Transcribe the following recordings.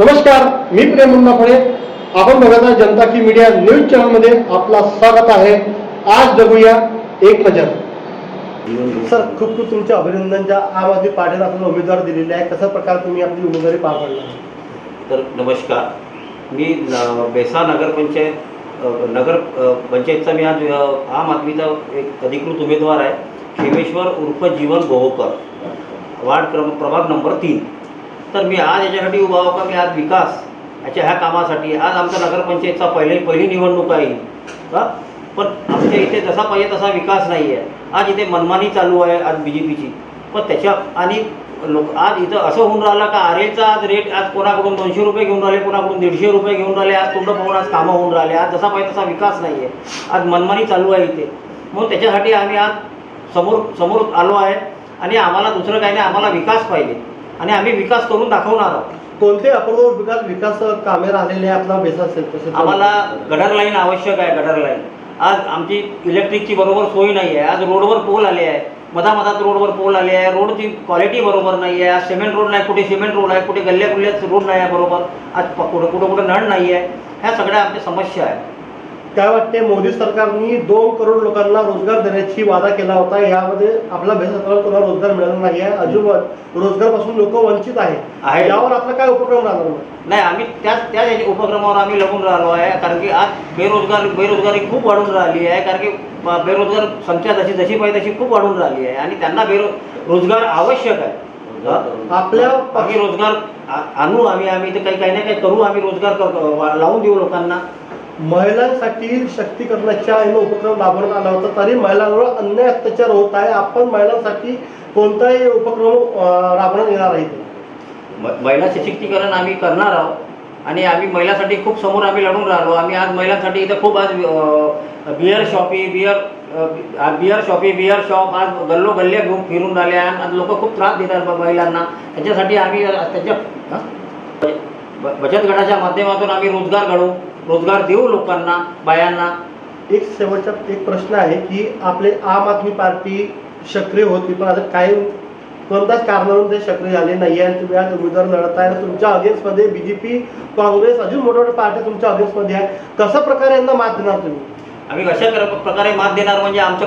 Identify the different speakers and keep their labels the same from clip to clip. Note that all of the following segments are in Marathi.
Speaker 1: नमस्कार, मी प्रेम मुन्नाफळे. आपण बघत आहे जनता की मीडिया न्यूज चॅनलमध्ये आपला स्वागत आहे. आज बघूया एक नजर. सर, खूप खूप तुमचे अभिनंदन. ज्या आम आदमी पार्टीला आपल्याला उमेदवार दिलेले आहे, कशा प्रकारे तुम्ही आपली उमेदवारी पार पाडला?
Speaker 2: तर नमस्कार, मी बेसा नगर पंचायतचा मी आज आम आदमीचा एक अधिकृत उमेदवार आहे. खेमेश्वर उर्फ जीवन गोहोकर, प्रभाग नंबर 3. तर मी आज याच्यासाठी उभा आहो का, मी आज विकास ह्या कामासाठी आज आमच्या नगरपंचायतचा पहिली निवडणूक आहे का, पण आमच्या इथे जसा पाहिजे तसा विकास नाही आहे. आज इथे मनमानी चालू आहे आज BJPची. पण त्याच्या आणि आज इथं असं होऊन राहिलं का आरेचा आज रेट आज कोणाकडून 200 रुपये घेऊन राहिले, कोणाकडून 150 रुपये घेऊन राहिले. आज तोंड पाहून आज कामं होऊन राहिले. आज जसा पाहिजे तसा विकास नाही आहे. आज मनमानी चालू आहे इथे. म्हणून त्याच्यासाठी आम्ही आज समोर आलो आहे. आणि आम्हाला दुसरं काही नाही, आम्हाला विकास पाहिजे आणि आम्ही विकास करून दाखवणार आहोत.
Speaker 1: कोणते अपूर्व विकास कामे राहिलेले आहे आपला बेसा असेल?
Speaker 2: आम्हाला गटर लाईन आवश्यक आहे. गटर लाईन आज आमची इलेक्ट्रिकची बरोबर सोय नाही आहे. आज रोडवर पोल आले आहे, मधामधात रोडवर पोल आले आहे. रोडची क्वालिटी बरोबर नाही आहे. आज सिमेंट रोड नाही, कुठे सिमेंट रोड आहे, कुठे गल्ल्यात रोड नाही आहे बरोबर. आज कुठं नळ नाही आहे. ह्या सगळ्या आमच्या समस्या आहेत.
Speaker 1: काय वाटते, मोदी सरकारने 2 करोड लोकांना रोजगार देण्याची वादा केला होता. यामध्ये आपला बेसाला कोणाला रोजगार मिळाला नाही आहे. अजून रोजगारापासून लोक वंचित आहे. यावर आपला काय उपक्रम राहणार?
Speaker 2: नाही, आम्ही त्याच उपक्रमावर आम्ही लागून राहिलो आहे. कारण की आज बेरोजगारी खूप वाढून राहिली आहे. कारण की बेरोजगार संख्या जशी पाहिजे तशी खूप वाढून राहिली आहे आणि त्यांना रोजगार आवश्यक आहे.
Speaker 1: आपल्या
Speaker 2: आम्ही रोजगार आणू, आम्ही काही ना काही करू. आम्ही रोजगार लावून देऊ लोकांना.
Speaker 1: महिलांसाठी शक्तीकरणाच्या उपक्रम राबवण्यात आला होता, तरी महिलांवर अन्याय अत्याचार होत आहे. आपण महिलांसाठी कोणताही उपक्रम राबवण्यात येणार आहे?
Speaker 2: महिला सशक्तीकरण आम्ही करणार आहोत आणि आम्ही महिलांसाठी खूप समोर आम्ही लढून राहिलो. आम्ही आज महिलांसाठी इथं खूप आज बिअर शॉप आज गल्ल्या घेऊन फिरून राहिले आणि आज लोक खूप त्रास देतात महिलांना. त्याच्यासाठी आम्ही त्याच्या बचत गटाच्या माध्यमातून आम्ही रोजगार देऊ लोकांना, बायांना.
Speaker 1: एक शेवटचा एक प्रश्न आहे की आपले आम आदमी पार्टी सक्रिय होती, पण आता काही कोणत्याच कारणावरून ते सक्रिय झाले नाही आणि तुम्ही आज उमेदवार लढत आहे. तुमच्या अगेन्स्टमध्ये BJP, काँग्रेस, अजून मोठ्या पार्ट्या तुमच्या अगेन्स्टमध्ये आहे. कशा प्रकारे यांना मात देणार तुम्ही?
Speaker 2: आम्ही कशा प्रकारे मात देणार म्हणजे आमचं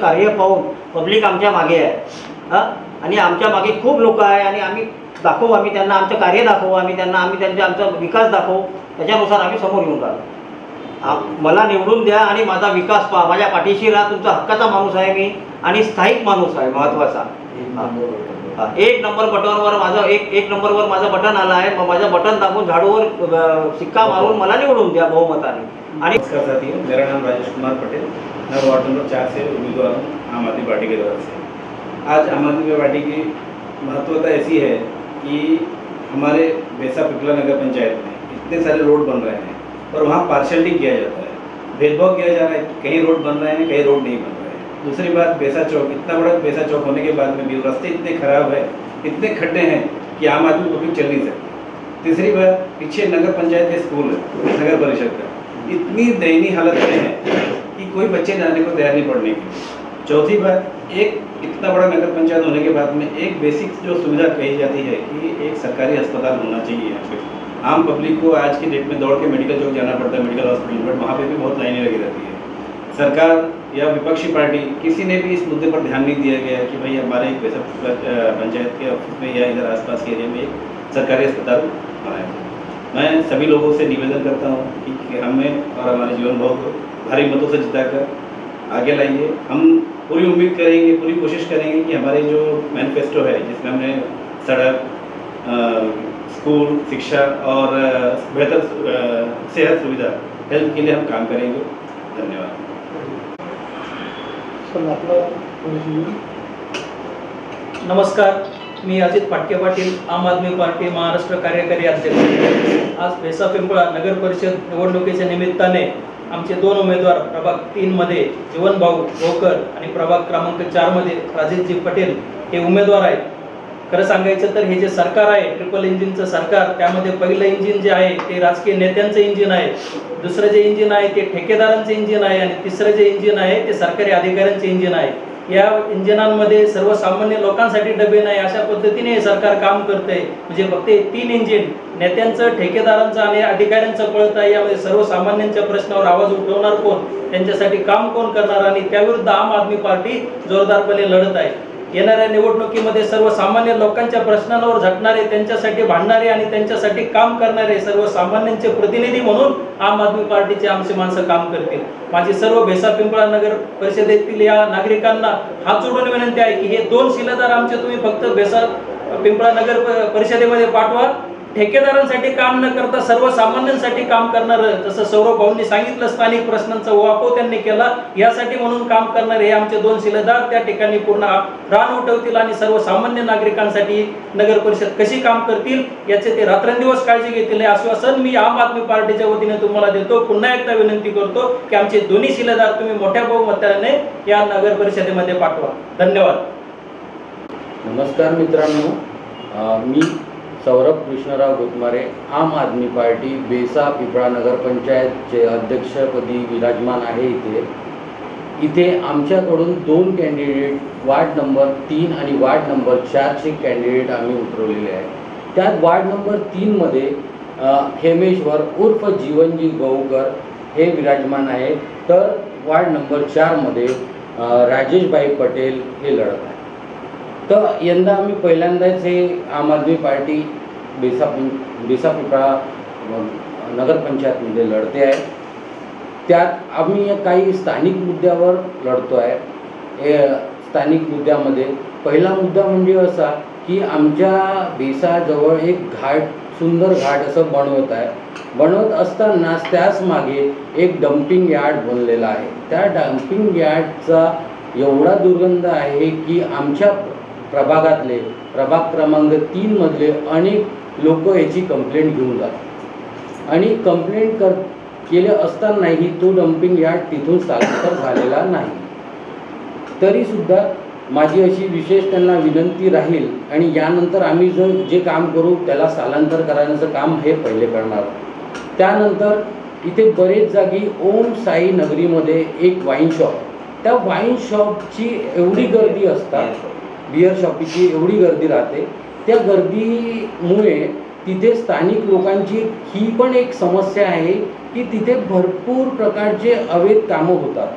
Speaker 2: कार्य पाहून पब्लिक आमच्या मागे आहे. आणि आमच्या मागे खूप लोक आहे आणि आम्ही त्यांना आमचं कार्य दाखवू. आम्ही त्यांचा आमचा विकास दाखवू. त्याच्यानुसार आम्ही समोर येऊन राहिलो. मला निवडून द्या आणि माझा विकास पहा. माझ्या पाठीशी राहा. तुमचा हक्काचा माणूस आहे मी आणि स्थायिक माणूस आहे. महत्त्वाचा 1 नंबर बटनवर माझं बटन आलं आहे. माझं बटन दाबून झाडूवर शिक्का मारून मला निवडून द्या बहुमताने. आणि
Speaker 3: मेरा नाम राजेश कुमार पटेल, मैं वार्ड नंबर 4 से उम्मीदवार हूँ आम आदमी पार्टी की तरफ से. आज आम आदमी पार्टी की महत्वता ऐसी है कि हमारे बेसा पिपला नगर पंचायत में इतने सारे रोड बन रहे हैं और वहाँ पार्शलिटी किया जाता है, भेदभाव किया जा रहा है. कहीं रोड बन रहे हैं, कहीं रोड नहीं बन रहे हैं. दूसरी बात, बेसा चौक, इतना बड़ा बेसा चौक होने के बाद में भी रास्ते इतने खराब है, इतने खड्डे हैं कि आम आदमी पब्लिक चल नहीं सकती. तीसरी बात, पीछे नगर पंचायत के स्कूल है, नगर परिषद का, इतनी दयनीय हालत में है कि कोई बच्चे जाने को तैयार नहीं पढ़ने की. चौथी बात, एक इतना बड़ा नगर पंचायत होने के बाद में एक बेसिक जो सुविधा कही जाती है कि एक सरकारी अस्पताल होना चाहिए यहाँ पे. आम पब्लिक को आज की डेट में दौड़ के मेडिकल चौक जाना पड़ता है, मेडिकल हॉस्पिटल, बट वहाँ पे भी बहुत लाइनें लगी रहती है. सरकार या विपक्षी पार्टी किसी ने भी इस मुद्दे पर ध्यान नहीं दिया गया कि भाई हमारे एक बेसा पंचायत के ऑफिस में या इधर आसपास के एरिया में एक सरकारी अस्पताल बनाया. मैं सभी लोगों से निवेदन करता हूँ कि हमें और हमारे जीवन भाव को भारी मतों से जिताकर आगे लाइए. हम पूरी उम्मीद करेंगे, पूरी कोशिश करेंगे कि हमारे जो मैनिफेस्टो है जिसमें हमने सड़क, स्कूल, शिक्षा और बेहतर सेहत सुविधा, हेल्थ के लिए हम काम करेंगे. धन्यवाद.
Speaker 4: नमस्कार, मी अजित फाटके पाटील, आम आदमी पार्टी महाराष्ट्र कार्यकारी अध्यक्ष. आज बेसा पिंपळा नगर परिषद निवडणुकीच्या निमित्ताने आमचे 2 उमेदवार प्रभाग 3 मध्ये जीवनभाऊ गोकर आणि प्रभाग क्रमांक 4 मध्ये राजेशजी पटेल हे उमेदवार आहेत. खरं सांगायचं तर हे जे सरकार आहे, ट्रिपल इंजिनचं सरकार, त्यामध्ये पहिलं इंजिन जे आहे ते राजकीय नेत्यांचं इंजिन आहे, दुसरं जे इंजिन आहे ते ठेकेदारांचं इंजिन आहे आणि तिसरं जे इंजिन आहे ते सरकारी अधिकाऱ्यांचं इंजिन आहे. या इंजिनांमध्ये सर्वसामान्य लोकांसाठी डबे नाही, अशा पद्धतीने हे सरकार काम करतंय. म्हणजे फक्त 3 इंजिन नेत्यांचं, ठेकेदारांचं आणि अधिकाऱ्यांचं पळत आहे. यामध्ये सर्वसामान्यांच्या प्रश्नावर आवाज उठवणार कोण, त्यांच्यासाठी काम कोण करणार, आणि त्याविरुद्ध आम आदमी पार्टी जोरदारपणे लढत आहे. येणाऱ्या निवडणुकीमध्ये सर्वसामान्य लोकांच्या प्रश्नांवर झटणारे, त्यांच्यासाठी भांडणारे आणि त्यांच्यासाठी काम करणारे सर्वसामान्यांचे प्रतिनिधी म्हणून आम आदमी पार्टीचे आमचे माणसं काम करतील. माझी सर्व भेसा पिंपळा नगर परिषदेतील या नागरिकांना हात जोडून विनंती आहे की हे 2 शिलेदार आमचे तुम्ही फक्त भेसा पिंपळा नगर परिषदेमध्ये पाठवा. ठेकेदारांसाठी काम न करता सर्वसामान्यांसाठी काम करणारं, जसं सौरभ भाऊंनी सांगितलं, स्थानिक प्रश्नांचा वापर त्यांनी केला, यासाठी म्हणून काम करणारे हे आमचे 2 शिलेदार त्या ठिकाणी पूर्ण रान उठवतील आणि सर्वसामान्य नागरिकांसाठी नगर परिषद कशी काम करतील याचे ते रात्रंदिवस काळजी घेतील, हे आश्वासन मी आम आदमी पार्टीच्या वतीने तुम्हाला देतो. पुन्हा एकदा विनंती करतो की आमचे दोन्ही शिलेदार तुम्ही मोठ्या बहुमताने या नगर परिषदेमध्ये पाठवा. धन्यवाद.
Speaker 5: नमस्कार मित्रांनो, मी सौरभ कृष्णराव गोतमारे, आम आदमी पार्टी बेसा पिंपळा नगरपंचायतचे अध्यक्षपदी विराजमान आहे. इथे आमच्याकडून 2 कॅन्डिडेट वार्ड नंबर 3 आणि वार्ड नंबर 4चे कॅन्डिडेट आम्ही उतरवलेले आहे. त्यात वार्ड नंबर 3मध्ये हेमेश्वर उर्फ जीवनजी गौकर हे विराजमान आहे, तर वार्ड नंबर 4मध्ये राजेशभाई पटेल हे लढत आहे. तर यंदा आम्ही पहिल्यांदाच हे आम आदमी पार्टी बेसा पिंपळा नगरपंचायतमध्ये लढते आहे. त्यात आम्ही काही स्थानिक मुद्द्यावर लढतो आहे. स्थानिक मुद्द्यामध्ये पहिला मुद्दा म्हणजे असा की आमच्या बेसाजवळ एक सुंदर घाट असं बनवत असताना त्याच मागे एक डम्पिंग यार्ड बनलेला आहे. त्या डम्पिंग यार्डचा एवढा दुर्गंध आहे की आमच्या प्रभागातले प्रभाग क्रमांक 3मधले अनेक लोक याची कंप्लेंट घेऊन जातात आणि कंप्लेंट केले असतानाही तो डम्पिंग यार्ड तिथून स्थलांतर झालेला नाही. तरीसुद्धा माझी अशी विशेष त्यांना विनंती राहील आणि यानंतर आम्ही जे काम करू त्याला स्थलांतर करण्याचं काम हे पहिले करणार. त्यानंतर इथे बरेच जागी ओम साई नगरीमध्ये एक वाईन शॉप, त्या वाईन शॉपची एवढी गर्दी असतात, बिअर शॉपची एवढी गर्दी राहते, त्या गर्दीमुळे तिथे स्थानिक लोकांची ही पण एक समस्या आहे की तिथे भरपूर प्रकारचे अवैध कामं होतात.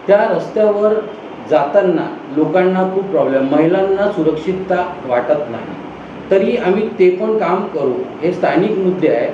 Speaker 5: त्या रस्त्यावर जाताना लोकांना खूप प्रॉब्लेम, महिलांना सुरक्षितता वाटत नाही. तरी आम्ही ते पण काम करू, हे स्थानिक मुद्दे आहे.